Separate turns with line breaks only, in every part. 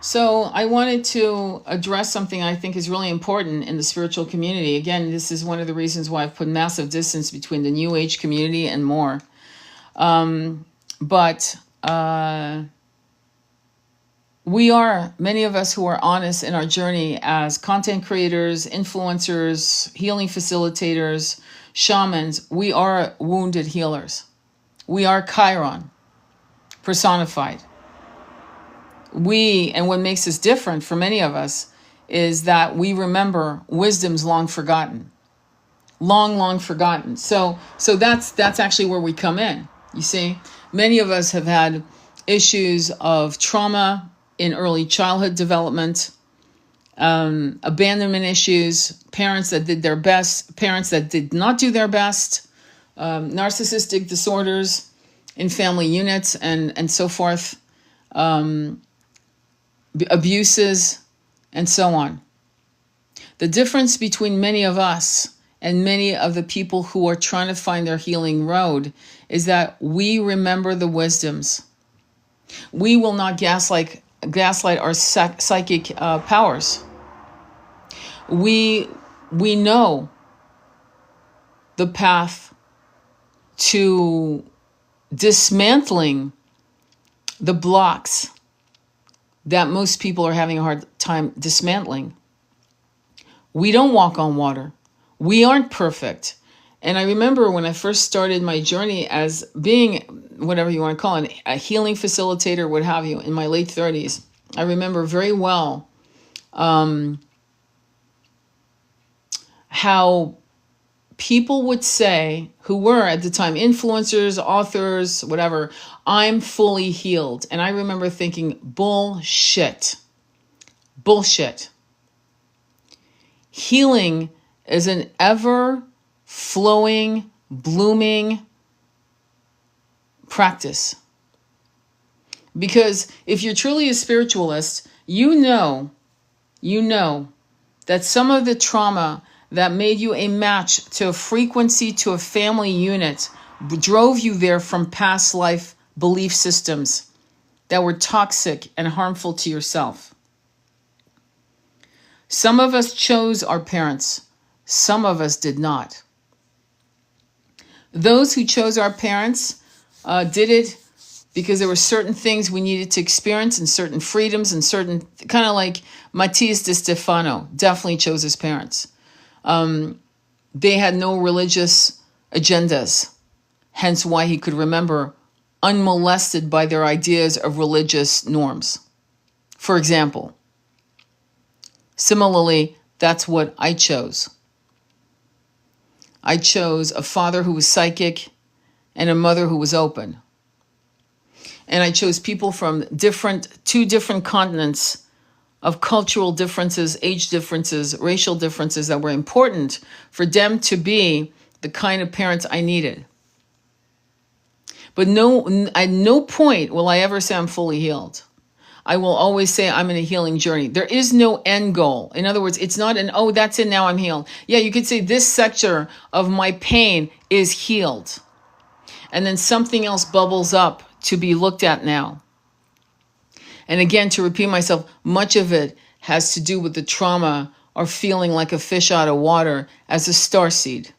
So I wanted to address something I think is really important in the spiritual community. Again, this is one of the reasons why I've put massive distance between the New Age community and more. But we are, many of us who are honest in our journey as content creators, influencers, healing facilitators, shamans, we are wounded healers. We are Chiron personified. And what makes us different for many of us is that we remember wisdoms long forgotten. Long forgotten. So that's actually where we come in. You see, many of us have had issues of trauma in early childhood development, abandonment issues, parents that did their best, parents that did not do their best, narcissistic disorders in family units and so forth, abuses, and so on. The difference between many of us and many of the people who are trying to find their healing road is that we remember the wisdoms. We will not gaslight our psychic powers. We know the path to dismantling the blocks that most people are having a hard time dismantling. We don't walk on water. We aren't perfect. And I remember when I first started my journey as being, whatever you want to call it, a healing facilitator, what have you, in my late 30s, I remember very well how people would say, who were at the time influencers, authors, whatever, I'm fully healed. And I remember thinking, bullshit. Healing is an ever-flowing, blooming practice. Because if you're truly a spiritualist, you know that some of the trauma that made you a match to a frequency, to a family unit, drove you there from past life belief systems that were toxic and harmful to yourself. Some of us chose our parents. Some of us did not. Those who chose our parents did it because there were certain things we needed to experience and certain freedoms and certain, kind of like Matthias de Stefano definitely chose his parents. They had no religious agendas, hence why he could remember unmolested by their ideas of religious norms. For example, similarly, that's what I chose. I chose a father who was psychic and a mother who was open. And I chose people from two different continents of cultural differences, age differences, racial differences that were important for them to be the kind of parents I needed. But at no point will I ever say I'm fully healed. I will always say I'm in a healing journey. There is no end goal. In other words, it's not oh, that's it, now I'm healed. Yeah, you could say this sector of my pain is healed. And then something else bubbles up to be looked at now. And again, to repeat myself, much of it has to do with the trauma or feeling like a fish out of water as a starseed.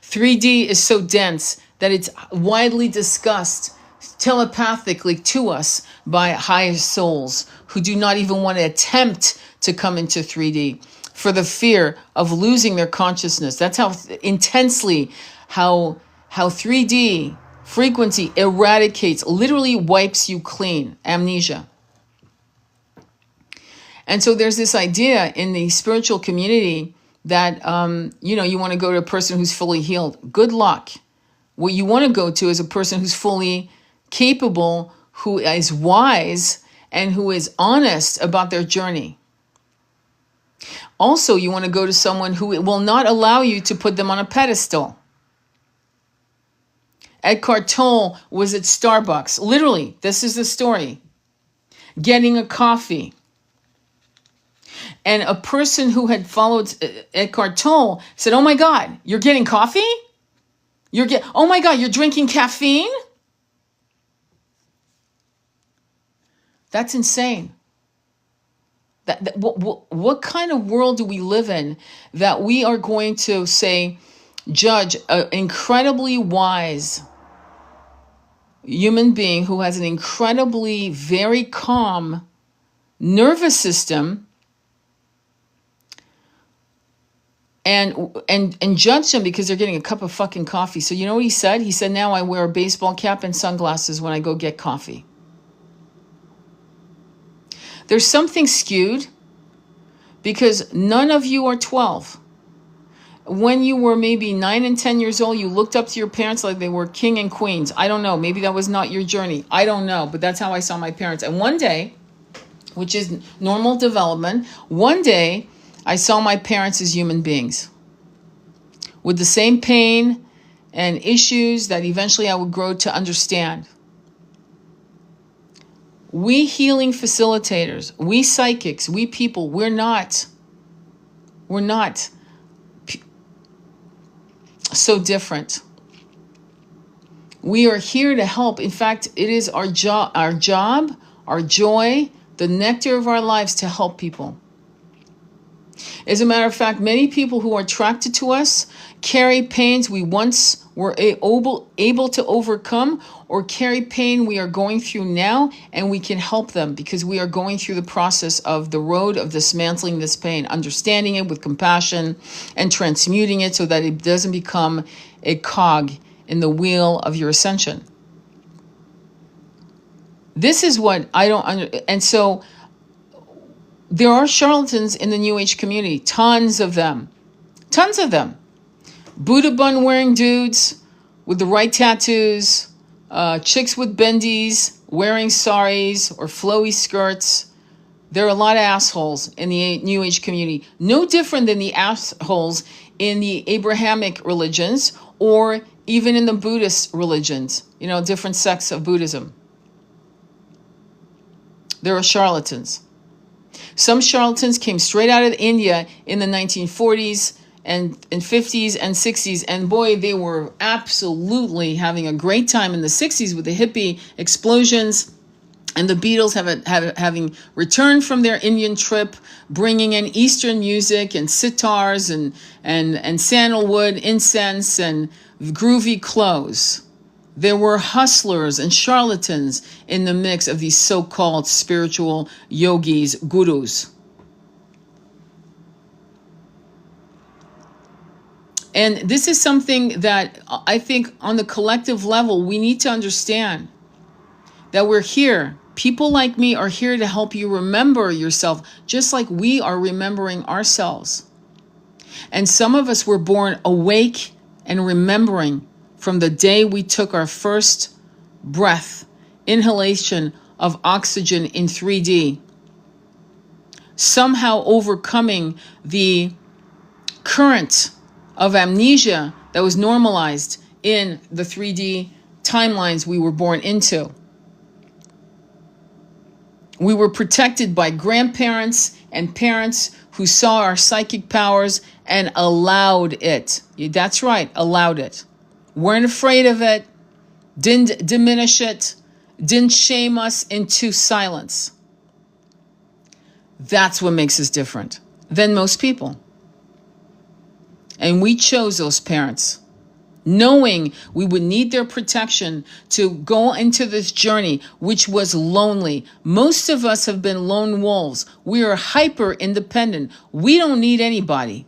3D is so dense that it's widely discussed telepathically to us by higher souls who do not even want to attempt to come into 3D for the fear of losing their consciousness. That's how intensely how 3D frequency eradicates, literally wipes you clean, amnesia. And so there's this idea in the spiritual community that, you want to go to a person who's fully healed. Good luck. What you want to go to is a person who's fully capable, who is wise, and who is honest about their journey. Also, you want to go to someone who will not allow you to put them on a pedestal. Eckhart Tolle was at Starbucks. Literally, this is the story. Getting a coffee. And a person who had followed Eckhart Tolle said, "Oh my God, you're getting coffee? Oh my God, you're drinking caffeine?" That's insane. What kind of world do we live in that we are going to say, judge an incredibly wise human being who has an incredibly very calm nervous system and judge them because they're getting a cup of fucking coffee? So you know what he said? He said, now I wear a baseball cap and sunglasses when I go get coffee. There's something skewed because none of you are 12. When you were maybe 9 and 10 years old, you looked up to your parents like they were king and queens. I don't know. Maybe that was not your journey. I don't know. But that's how I saw my parents. And one day, which is normal development, one day I saw my parents as human beings with the same pain and issues that eventually I would grow to understand. We healing facilitators, we psychics, we people, we're not so different. We are here to help. In fact, it is our job, our joy, the nectar of our lives to help people. As a matter of fact, many people who are attracted to us carry pains we once were able to overcome, or carry pain we are going through now, and we can help them because we are going through the process of the road of dismantling this pain, understanding it with compassion and transmuting it so that it doesn't become a cog in the wheel of your ascension. This is what I don't and so there are charlatans in the New Age community, tons of them. Buddha bun wearing dudes with the right tattoos, chicks with bendies, wearing saris or flowy skirts. There are a lot of assholes in the New Age community. No different than the assholes in the Abrahamic religions or even in the Buddhist religions, different sects of Buddhism. There are charlatans. Some charlatans came straight out of India in the 1940s and 50s and 60s. And boy, they were absolutely having a great time in the 60s with the hippie explosions. And the Beatles having returned from their Indian trip, bringing in Eastern music and sitars and sandalwood, incense and groovy clothes. There were hustlers and charlatans in the mix of these so-called spiritual yogis, gurus. And this is something that I think on the collective level, we need to understand that we're here. People like me are here to help you remember yourself, just like we are remembering ourselves. And some of us were born awake and remembering from the day we took our first breath, inhalation of oxygen in 3D, somehow overcoming the current of amnesia that was normalized in the 3D timelines we were born into. We were protected by grandparents and parents who saw our psychic powers and allowed it. That's right, allowed it. Weren't afraid of it, didn't diminish it, didn't shame us into silence. That's what makes us different than most people. And we chose those parents, knowing we would need their protection to go into this journey, which was lonely. Most of us have been lone wolves. We are hyper independent. We don't need anybody.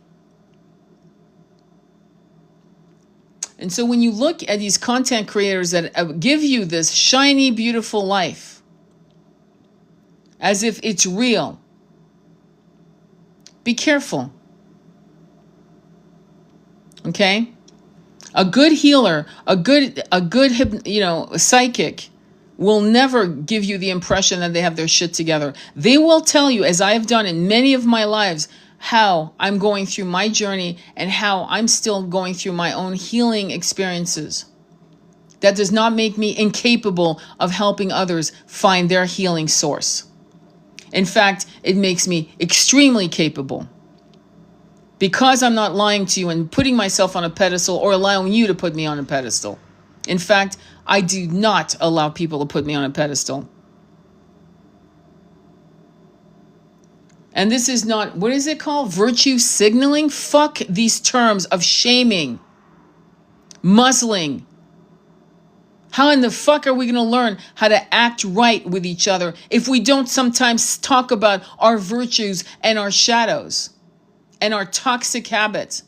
And so when you look at these content creators that give you this shiny, beautiful life, as if it's real, be careful. Okay? A good healer, a good psychic will never give you the impression that they have their shit together. They will tell you, as I have done in many of my lives, how I'm going through my journey and how I'm still going through my own healing experiences. That does not make me incapable of helping others find their healing source. In fact, it makes me extremely capable. Because I'm not lying to you and putting myself on a pedestal or allowing you to put me on a pedestal. In fact, I do not allow people to put me on a pedestal. And this is not, what is it called? Virtue signaling? Fuck these terms of shaming, muzzling. How in the fuck are we going to learn how to act right with each other if we don't sometimes talk about our virtues and our shadows and our toxic habits?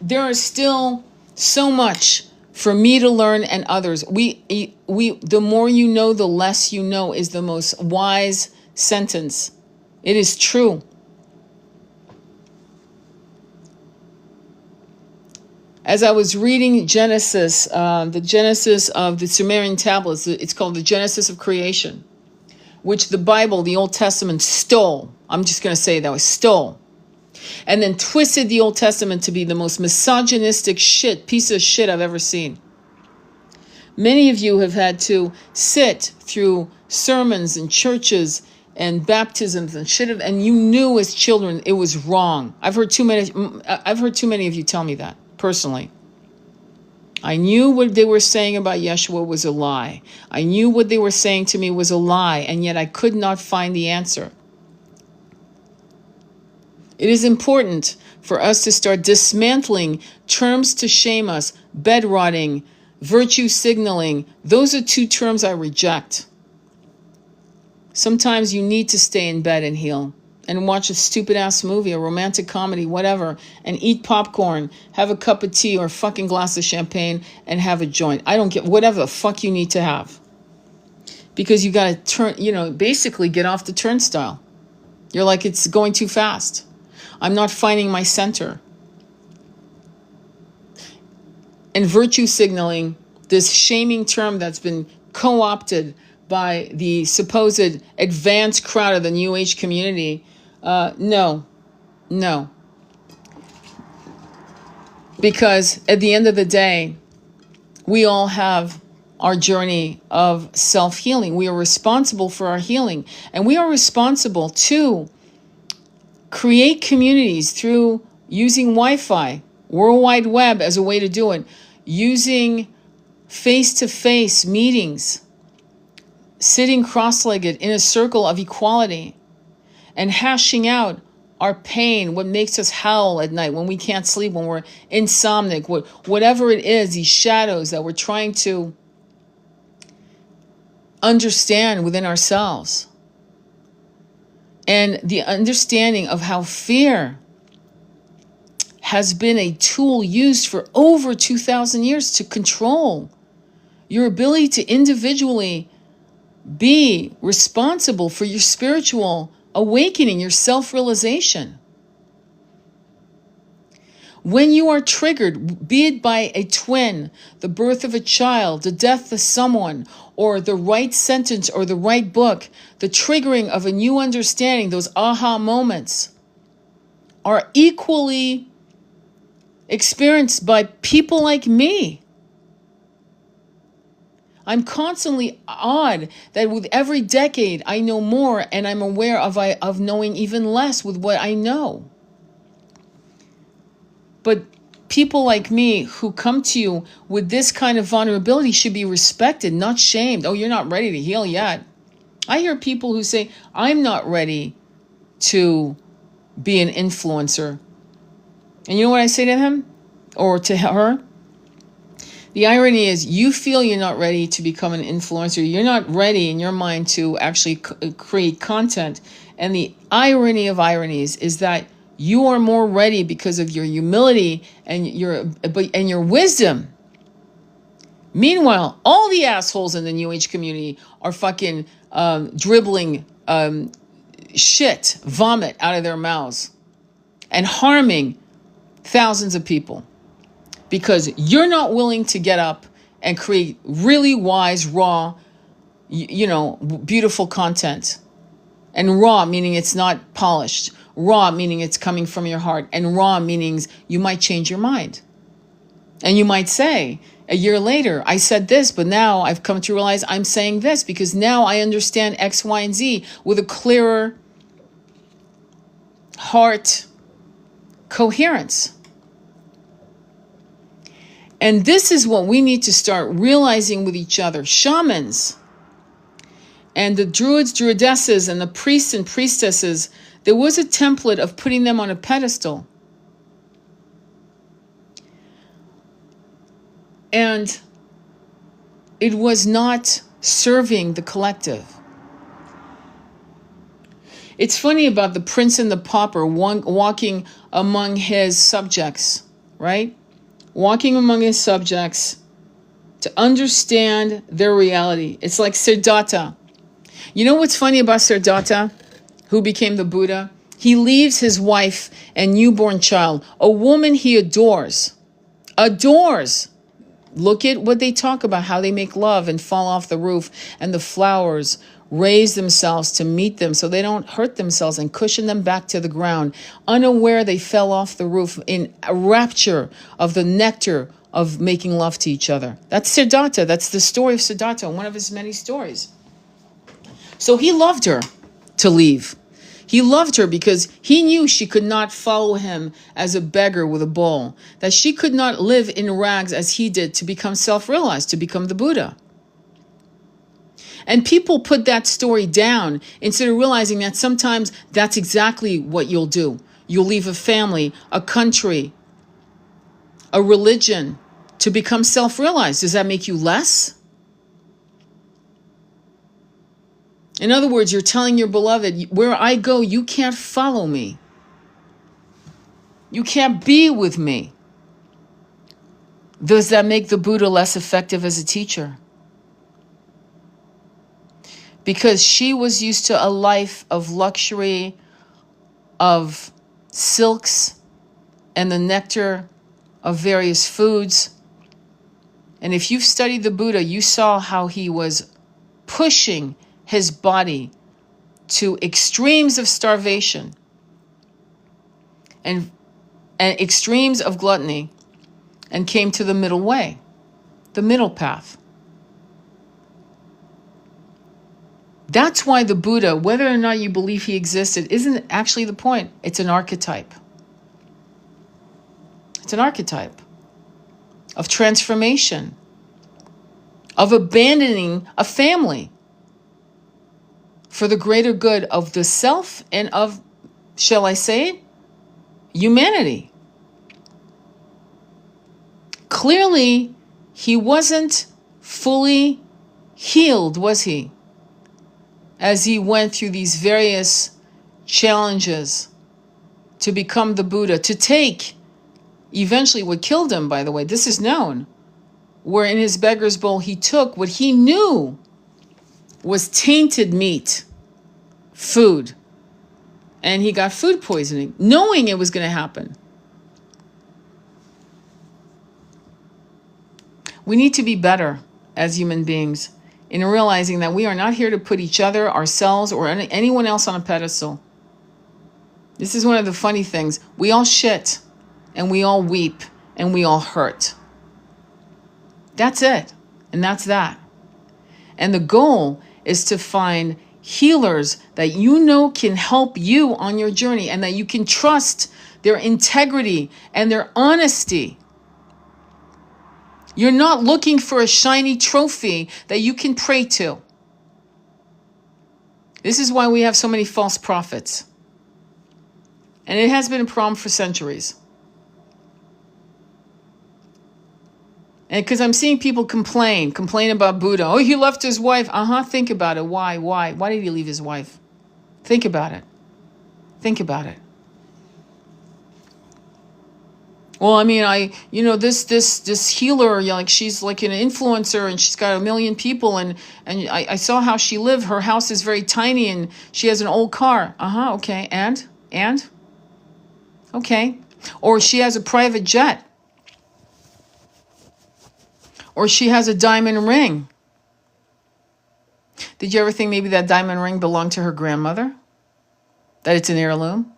There is still so much for me to learn and others. The more you know, the less you know is the most wise sentence. It is true. As I was reading Genesis, the Genesis of the Sumerian tablets, it's called the Genesis of Creation, which the Bible, the Old Testament, stole. I'm just going to say that was stole. And then twisted the Old Testament to be the most misogynistic piece of shit I've ever seen. Many of you have had to sit through sermons and churches and baptisms and shit, and you knew as children it was wrong. I've heard too many of you tell me that personally. I knew what they were saying about Yeshua was a lie. I knew what they were saying to me was a lie, and yet I could not find the answer. It is important for us to start dismantling terms to shame us, bed rotting, virtue signaling. Those are two terms I reject. Sometimes you need to stay in bed and heal and watch a stupid ass movie, a romantic comedy, whatever, and eat popcorn, have a cup of tea or a fucking glass of champagne and have a joint. I don't get whatever the fuck you need to have. Because you got to basically get off the turnstile. You're like, it's going too fast. I'm not finding my center. And virtue signaling, this shaming term that's been co-opted by the supposed advanced crowd of the New Age community, no. Because at the end of the day, we all have our journey of self-healing. We are responsible for our healing. And we are responsible to create communities through using Wi-Fi, World Wide Web as a way to do it, using face-to-face meetings, sitting cross-legged in a circle of equality, and hashing out our pain, what makes us howl at night, when we can't sleep, when we're insomniac, whatever it is, these shadows that we're trying to understand within ourselves. And the understanding of how fear has been a tool used for over 2,000 years to control your ability to individually be responsible for your spiritual awakening, your self-realization. When you are triggered, be it by a twin, the birth of a child, the death of someone, or the right sentence or the right book, the triggering of a new understanding, those aha moments, are equally experienced by people like me. I'm constantly awed that with every decade I know more, and I'm aware of knowing even less with what I know. But people like me who come to you with this kind of vulnerability should be respected, not shamed. Oh, you're not ready to heal yet. I hear people who say, I'm not ready to be an influencer. And you know what I say to him or to her? The irony is you feel you're not ready to become an influencer. You're not ready in your mind to actually create content. And the irony of ironies is that you are more ready because of your humility and your wisdom. Meanwhile, all the assholes in the New Age community are fucking dribbling shit, vomit out of their mouths and harming thousands of people because you're not willing to get up and create really wise, raw, beautiful content. And raw meaning it's not polished. Raw meaning it's coming from your heart. And raw meaning you might change your mind. And you might say, a year later, I said this, but now I've come to realize I'm saying this because now I understand X, Y, and Z with a clearer heart coherence. And this is what we need to start realizing with each other. Shamans, And the druids, druidesses, and the priests and priestesses, there was a template of putting them on a pedestal. And it was not serving the collective. It's funny about the prince and the pauper walking among his subjects, right? Walking among his subjects to understand their reality. It's like Siddhartha. You know what's funny about Siddhartha, who became the Buddha? He leaves his wife and newborn child, a woman he adores. Adores. Look at what they talk about, how they make love and fall off the roof, and the flowers raise themselves to meet them so they don't hurt themselves and cushion them back to the ground. Unaware they fell off the roof in a rapture of the nectar of making love to each other. That's Siddhartha. That's the story of Siddhartha, one of his many stories. So he loved her to leave. He loved her because he knew she could not follow him as a beggar with a bowl, that she could not live in rags as he did to become self-realized, to become the Buddha. And people put that story down instead of realizing that sometimes that's exactly what you'll do. You'll leave a family, a country, a religion to become self-realized. Does that make you less? In other words, you're telling your beloved, where I go, you can't follow me. You can't be with me. Does that make the Buddha less effective as a teacher? Because she was used to a life of luxury, of silks, and the nectar of various foods. And if you've studied the Buddha, you saw how he was pushing his body to extremes of starvation and extremes of gluttony, and came to the middle way, the middle path. That's why the Buddha, whether or not you believe he existed, isn't actually the point. It's an archetype. It's an archetype of transformation, of abandoning a family for the greater good of the self and of, shall I say it, humanity. Clearly, he wasn't fully healed, was he? As he went through these various challenges to become the Buddha, to take eventually what killed him, by the way, this is known, where in his beggar's bowl he took what he knew was tainted meat, food, and he got food poisoning, knowing it was going to happen. We need to be better as human beings in realizing that we are not here to put each other, ourselves, or anyone else on a pedestal. This is one of the funny things. We all shit, and we all weep, and we all hurt. That's it, and that's that. And the goal is to find healers that you know can help you on your journey, and that you can trust their integrity and their honesty. You're not looking for a shiny trophy that you can pray to. This is why we have so many false prophets. And it has been a problem for centuries. And because I'm seeing people complain about Buddha. Oh, he left his wife. Think about it. Why? Why did he leave his wife? Think about it. Think about it. Well, I mean, this healer, like she's like an influencer and she's got 1 million people and I saw how she lived. Her house is very tiny and she has an old car. Okay. And? Okay. Or she has a private jet. Or she has a diamond ring. Did you ever think maybe that diamond ring belonged to her grandmother? That it's an heirloom?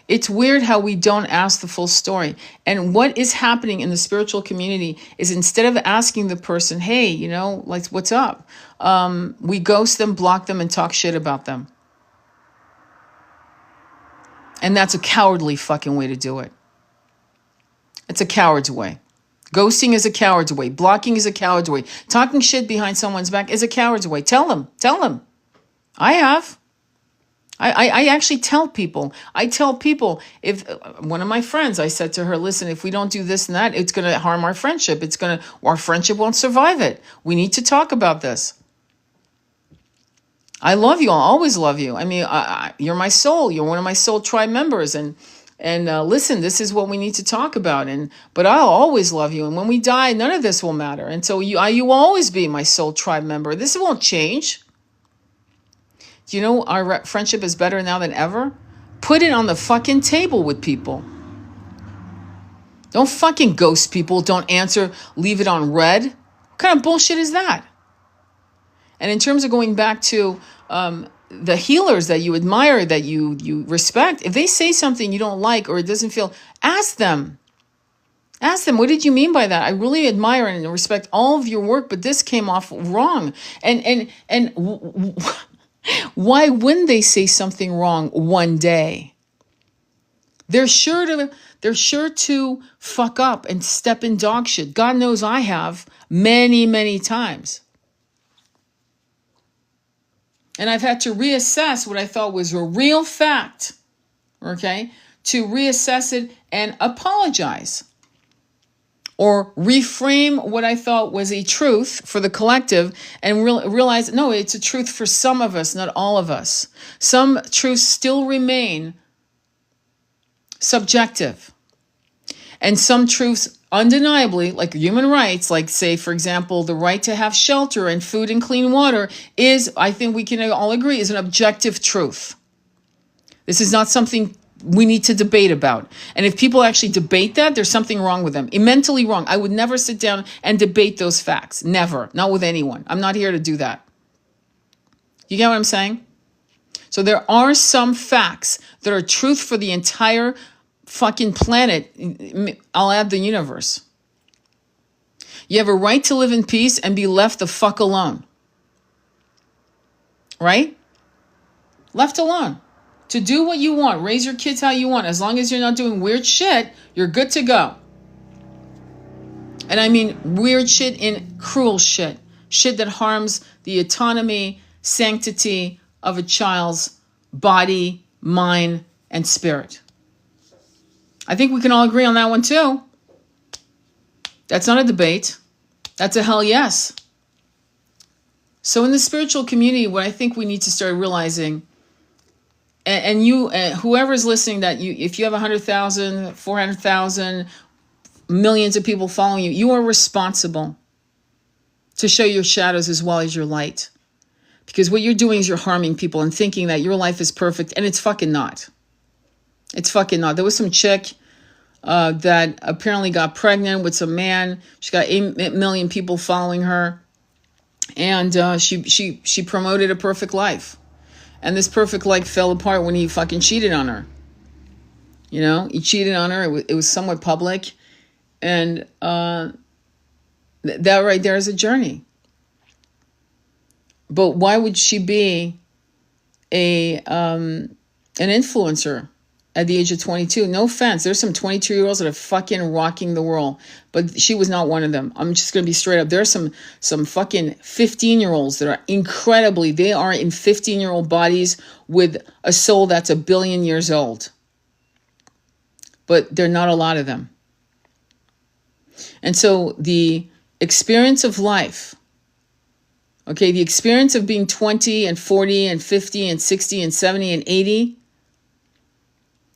It's weird how we don't ask the full story. And what is happening in the spiritual community is instead of asking the person, hey, like, what's up? We ghost them, block them, and talk shit about them. And that's a cowardly fucking way to do it. It's a coward's way. Ghosting is a coward's way. Blocking is a coward's way. Talking shit behind someone's back is a coward's way. Tell them. I have. I actually tell people. I tell people, if one of my friends, I said to her, listen, if we don't do this and that, it's going to harm our friendship. Our friendship won't survive it. We need to talk about this. I love you. I'll always love you. I mean, you're my soul. You're one of my soul tribe members. And listen, this is what we need to talk about. But I'll always love you. And when we die, none of this will matter. And so you will always be my soul tribe member. This won't change. Do you know our friendship is better now than ever? Put it on the fucking table with people. Don't fucking ghost people. Don't answer. Leave it on red. What kind of bullshit is that? And in terms of going back to the healers that you admire, that you respect, if they say something you don't like or it doesn't feel, ask them. Ask them, what did you mean by that? I really admire and respect all of your work, but this came off wrong. And why wouldn't they say something wrong one day? They're sure to fuck up and step in dog shit. God knows I have many, many times. And I've had to reassess what I thought was a real fact, okay, to reassess it and apologize. Or reframe what I thought was a truth for the collective and realize, no, it's a truth for some of us, not all of us. Some truths still remain subjective. And some truths undeniably, like human rights, like say, for example, the right to have shelter and food and clean water is, I think we can all agree, is an objective truth. This is not something we need to debate about. And if people actually debate that, there's something wrong with them. Mentally wrong. I would never sit down and debate those facts. Never. Not with anyone. I'm not here to do that. You get what I'm saying? So there are some facts that are truth for the entire fucking planet. I'll add the universe. You have a right to live in peace and be left the fuck alone. Right? Left alone. To do what you want, raise your kids how you want. As long as you're not doing weird shit, you're good to go. And I mean weird shit in cruel shit. Shit that harms the autonomy, sanctity of a child's body, mind, and spirit. I think we can all agree on that one too. That's not a debate. That's a hell yes. So in the spiritual community, what I think we need to start realizing, and you, whoever's listening, that if you have 100,000, 400,000, millions of people following you, you are responsible to show your shadows as well as your light. Because what you're doing is you're harming people and thinking that your life is perfect, and it's fucking not. It's fucking not. There was some chick that apparently got pregnant with some man. She got 8 million people following her, and she promoted a perfect life. And this perfect life fell apart when he fucking cheated on her. You know, he cheated on her. It was somewhat public. And that right there is a journey. But why would she be an influencer at the age of 22? No offense. There's some 22-year-olds that are fucking rocking the world. But she was not one of them. I'm just going to be straight up. There are some fucking 15-year-olds that are incredibly, they are in 15-year-old bodies with a soul that's 1 billion years old. But there are not a lot of them. And so the experience of life, okay, the experience of being 20 and 40 and 50 and 60 and 70 and 80,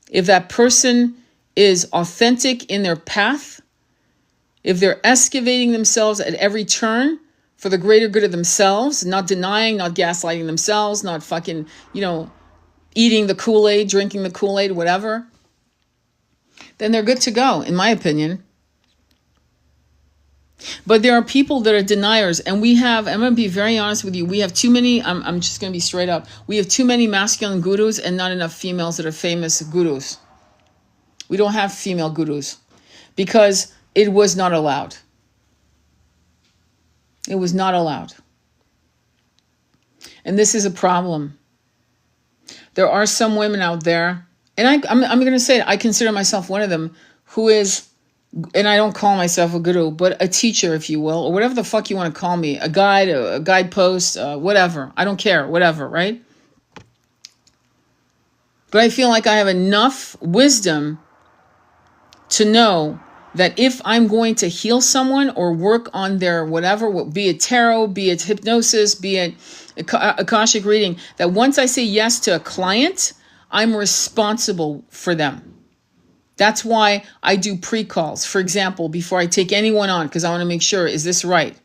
if that person is authentic in their path, if they're excavating themselves at every turn for the greater good of themselves, not denying, not gaslighting themselves, not fucking, eating the Kool-Aid, drinking the Kool-Aid, whatever, then they're good to go, in my opinion. But there are people that are deniers, and I'm going to be very honest with you, we have too many, I'm just going to be straight up, we have too many masculine gurus and not enough females that are famous gurus. We don't have female gurus because it was not allowed. It was not allowed. And this is a problem. There are some women out there, and I'm going to say it, I consider myself one of them, who is and I don't call myself a guru, but a teacher, if you will, or whatever the fuck you want to call me, a guide, a guidepost, whatever. I don't care, whatever, right? But I feel like I have enough wisdom to know that if I'm going to heal someone or work on their whatever, be it tarot, be it hypnosis, be it Akashic reading, that once I say yes to a client, I'm responsible for them. That's why I do pre-calls, for example, before I take anyone on, because I want to make sure, is this right?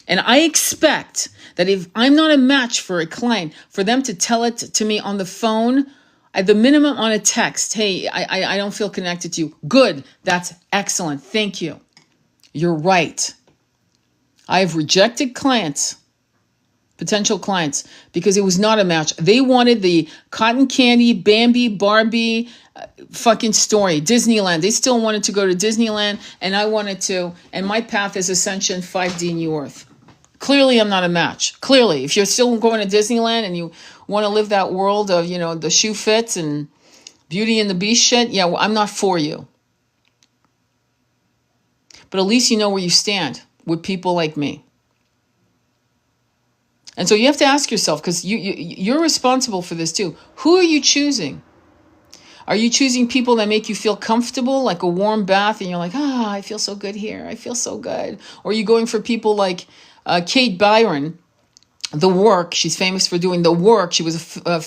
And I expect that if I'm not a match for a client, for them to tell it to me on the phone, at the minimum on a text, hey, I don't feel connected to you. Good, that's excellent, thank you. You're right. I have rejected clients, potential clients, because it was not a match. They wanted the cotton candy, Bambi, Barbie, fucking story, Disneyland. They still wanted to go to Disneyland, and I wanted to, and my path is Ascension 5D New Earth. Clearly, I'm not a match. Clearly, if you're still going to Disneyland and you want to live that world of, the shoe fits and Beauty and the Beast shit, yeah, well, I'm not for you. But at least you know where you stand with people like me. And so you have to ask yourself, because you're responsible for this too. Who are you choosing? Are you choosing people that make you feel comfortable, like a warm bath, and you're like, I feel so good here. I feel so good. Or are you going for people like Kate Byron, The Work? She's famous for doing The Work. She was a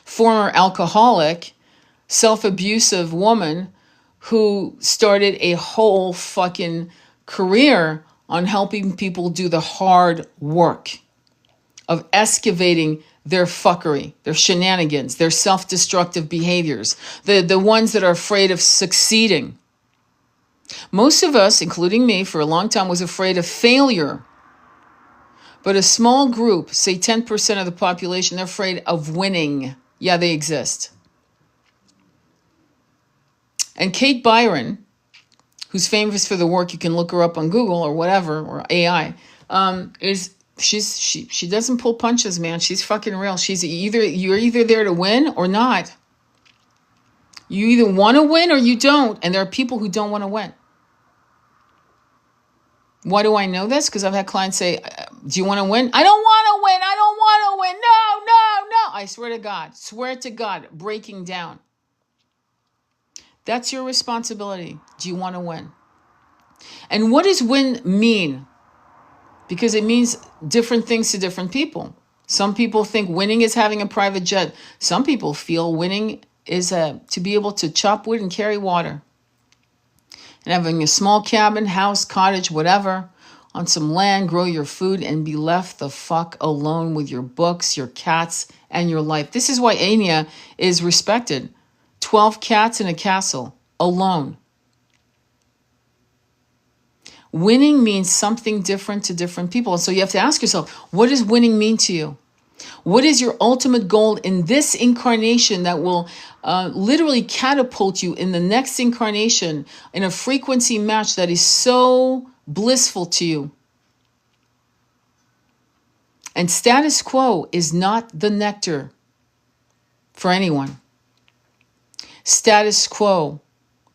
former alcoholic, self-abusive woman who started a whole fucking career on helping people do the hard work of excavating their fuckery, their shenanigans, their self-destructive behaviors, the ones that are afraid of succeeding. Most of us, including me, for a long time was afraid of failure. But a small group, say 10% of the population, they're afraid of winning. Yeah, they exist. And Kate Byron, who's famous for The Work, you can look her up on Google or whatever, or AI, she doesn't pull punches, man. She's fucking real. You're either there to win or not. You either want to win or you don't. And there are people who don't want to win. Why do I know this? Because I've had clients say, do you want to win? I don't want to win. I don't want to win. No. I swear to God, breaking down. That's your responsibility. Do you want to win? And what does win mean? Because it means different things to different people. Some people think winning is having a private jet. Some people feel winning is to be able to chop wood and carry water. And having a small cabin, house, cottage, whatever, on some land, grow your food, and be left the fuck alone with your books, your cats, and your life. This is why Anya is respected. 12 cats in a castle, alone. Winning means something different to different people. And so you have to ask yourself, what does winning mean to you? What is your ultimate goal in this incarnation that will literally catapult you in the next incarnation in a frequency match that is so blissful to you? And status quo is not the nectar for anyone. Status quo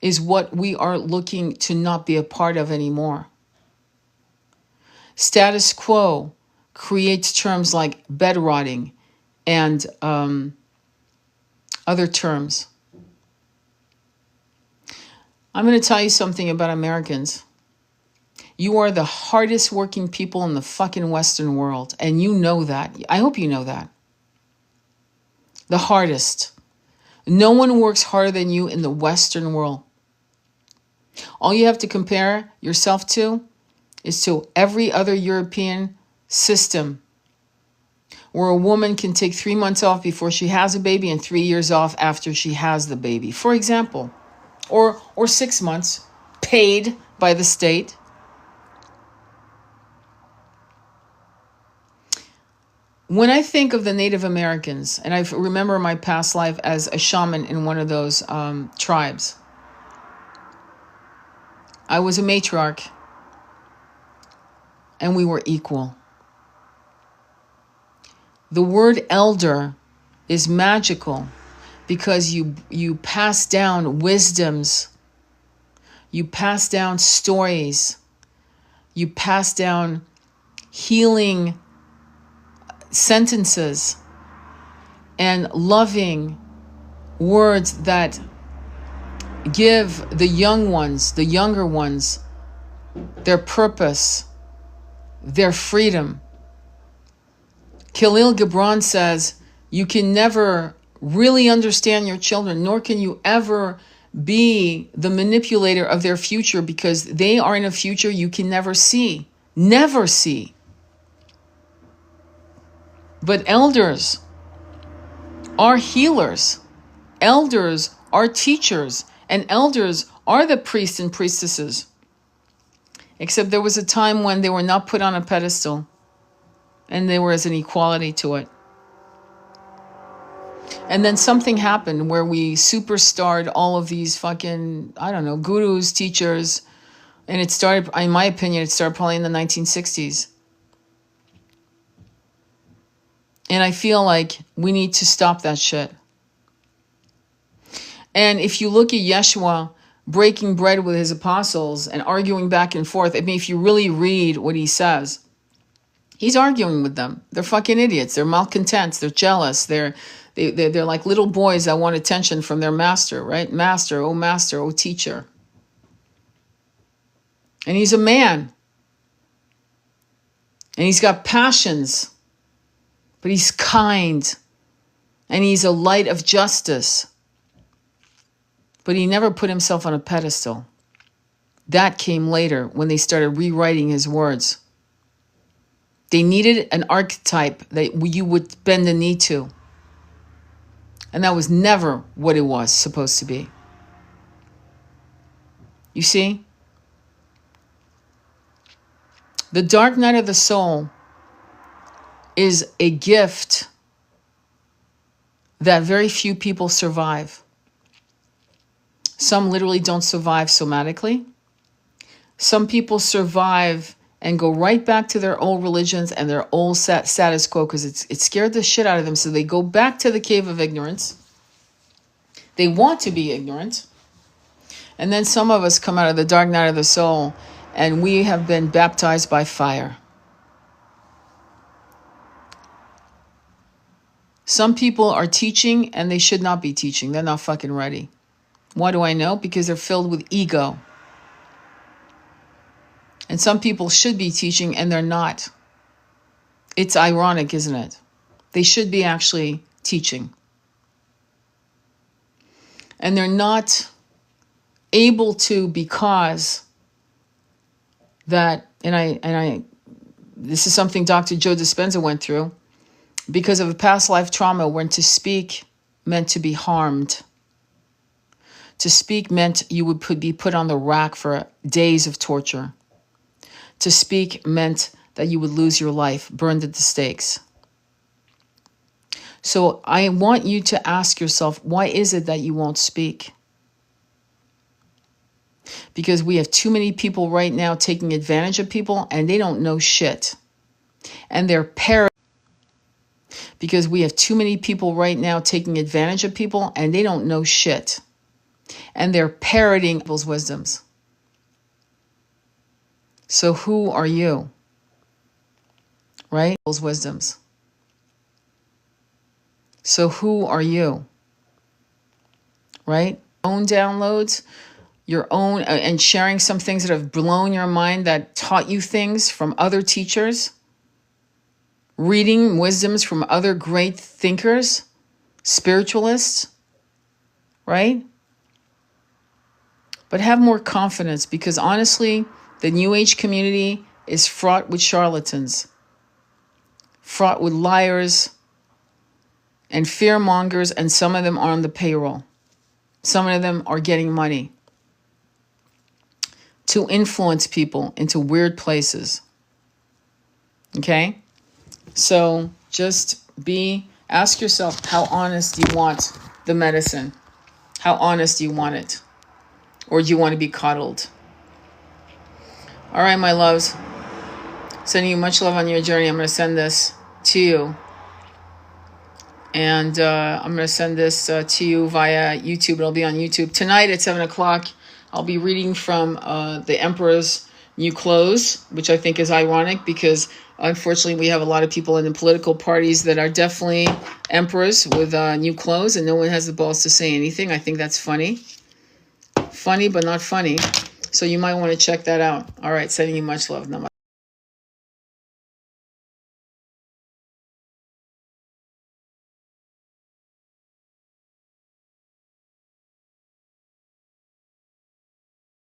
is what we are looking to not be a part of anymore. Status quo creates terms like bed rotting and other terms. I'm going to tell you something about Americans. You are the hardest working people in the fucking Western world, and you know that. I hope you know that. The hardest. No one works harder than you in the Western world. All you have to compare yourself to is to every other European system where a woman can take 3 months off before she has a baby and 3 years off after she has the baby, for example, or 6 months paid by the state. When I think of the Native Americans, and I remember my past life as a shaman in one of those tribes, I was a matriarch, and we were equal. The word elder is magical because you pass down wisdoms You pass down stories. You pass down healing sentences and loving words that give the young ones, the younger ones, their purpose, their freedom. Khalil Gibran says, you can never really understand your children, nor can you ever be the manipulator of their future, because they are in a future you can never see. Never see. But elders are healers. Elders are teachers. And elders are the priests and priestesses. Except there was a time when they were not put on a pedestal. And there was an equality to it. And then something happened where we superstarred all of these fucking, I don't know, gurus, teachers. And it started, in my opinion, it started probably in the 1960s. And I feel like we need to stop that shit. And if you look at Yeshua breaking bread with his apostles and arguing back and forth, I mean, if you really read what he says, he's arguing with them. They're fucking idiots. They're malcontents. They're jealous. They're like little boys that want attention from their master, right? Master, oh teacher. And he's a man. And he's got passions. But he's kind. And he's a light of justice. But he never put himself on a pedestal. That came later when they started rewriting his words. They needed an archetype that you would bend the knee to. And that was never what it was supposed to be. You see? The dark night of the soul is a gift that very few people survive. Some literally don't survive somatically. Some people survive and go right back to their old religions and their old status quo because it scared the shit out of them. So they go back to the cave of ignorance. They want to be ignorant. And then some of us come out of the dark night of the soul and we have been baptized by fire. Some people are teaching and they should not be teaching. They're not fucking ready. Why do I know? Because they're filled with ego. And some people should be teaching and they're not. It's ironic, isn't it? They should be actually teaching. And they're not able to because that, this is something Dr. Joe Dispenza went through, because of a past life trauma when to speak meant to be harmed. To speak meant you would be put on the rack for days of torture. To speak meant that you would lose your life, burned at the stakes. So I want you to ask yourself, why is it that you won't speak? Because we have too many people right now taking advantage of people and they don't know shit. And they're parroting. Because we have too many people right now taking advantage of people and they don't know shit. And they're parroting people's wisdoms. So who are you? Right? People's wisdoms. So who are you? Right? Own downloads, your own, and sharing some things that have blown your mind, that taught you things from other teachers. Reading wisdoms from other great thinkers, spiritualists, right? But have more confidence, because honestly, the New Age community is fraught with charlatans, fraught with liars and fearmongers, and some of them are on the payroll. Some of them are getting money to influence people into weird places. Okay? So just ask yourself how honest you want the medicine. How honest do you want it? Or do you want to be coddled? All right, my loves. Sending you much love on your journey. I'm going to send this to you. And I'm going to send this to you via YouTube. It'll be on YouTube. Tonight at 7 o'clock, I'll be reading from the Emperor's New Clothes, which I think is ironic because unfortunately we have a lot of people in the political parties that are definitely emperors with new clothes, and no one has the balls to say anything. I think that's funny. Funny, but not funny. So you might want to check that out. All right, sending you much love. Namaste.